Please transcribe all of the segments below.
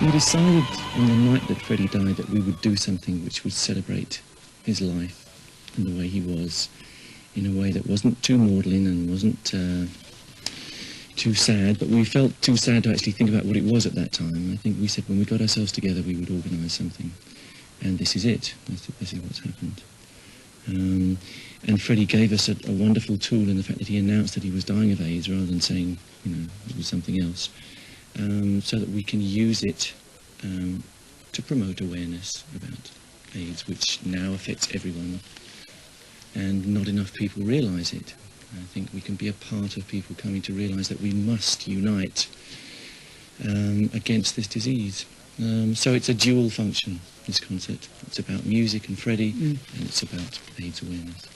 We decided on the night that Freddie died that we would do something which would celebrate his life and the way he was, in a way that wasn't too maudlin and wasn't too sad, but we felt too sad to actually think about what it was at that time. I think we said when we got ourselves together we would organise something, and this is it. That's basically what's happened. And Freddie gave us a wonderful tool in the fact that he announced that he was dying of AIDS rather than saying, it was something else, so that we can use it to promote awareness about AIDS, which now affects everyone, and not enough people realise it. I think we can be a part of people coming to realise that we must unite against this disease. So it's a dual function, this concert. It's about music and Freddie, and it's about AIDS awareness.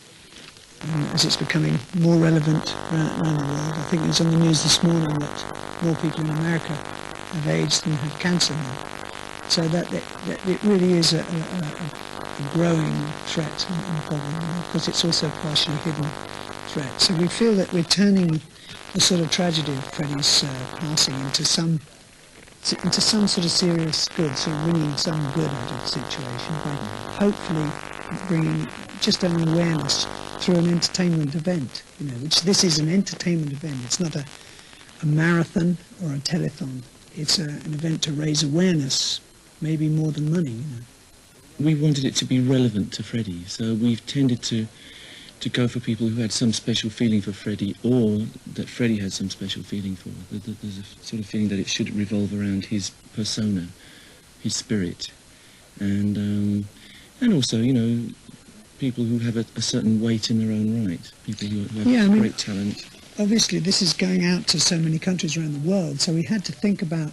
As it's becoming more relevant around the world, I think it was on the news this morning that more people in America have AIDS than have cancer now. So that it really is a growing threat and problem, because it's also a partially hidden threat. So we feel that we're turning the sort of tragedy of Freddie's passing into some sort of serious good, sort of bringing some good out of the situation by hopefully bringing just an awareness through an entertainment event, which this is an entertainment event. It's not a marathon or a telethon. It's an event to raise awareness, maybe more than money. We wanted it to be relevant to Freddie, so we've tended to go for people who had some special feeling for Freddie, or that Freddie had some special feeling for. There's a sort of feeling that it should revolve around his persona, his spirit, and also, people who have a certain weight in their own right, people who have great talent. Obviously, this is going out to so many countries around the world, so we had to think about,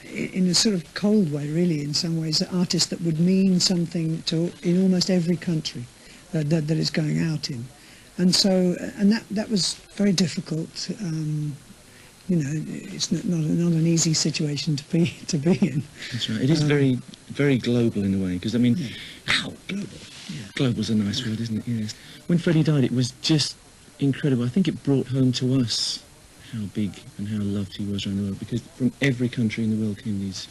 in a sort of cold way, really, in some ways, artists that would mean something in almost every country that is going out in, and so that was very difficult. It's not an easy situation to be in. That's right. It is very, very global in a way, because global. Yeah. Global's a nice word, isn't it? Yes. When Freddie died, it was just incredible. I think it brought home to us how big and how loved he was around the world, because from every country in the world came these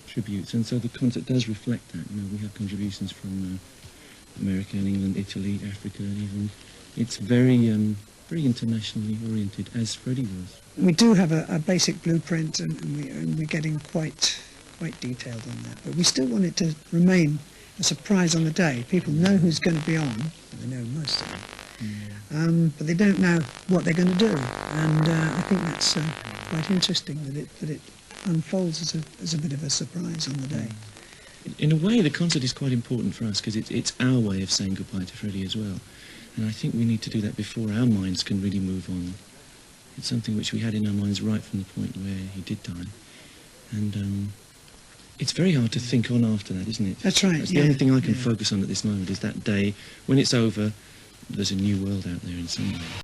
tributes, and so the concert does reflect that. We have contributions from America and England, Italy, Africa, and even it's very internationally oriented, as Freddie was. We do have a basic blueprint, and we're getting quite detailed on that, but we still want it to remain a surprise on the day. People know who's going to be on, they know most of them, but they don't know what they're going to do, and I think that's quite interesting that it unfolds as a bit of a surprise on the day. In a way, the concert is quite important for us, because it's our way of saying goodbye to Freddie as well, and I think we need to do that before our minds can really move on. It's something which we had in our minds right from the point where he did die, and it's very hard to think on after that, isn't it? That's right. That's the only thing I can focus on at this moment, is that day when it's over. There's a new world out there in some way.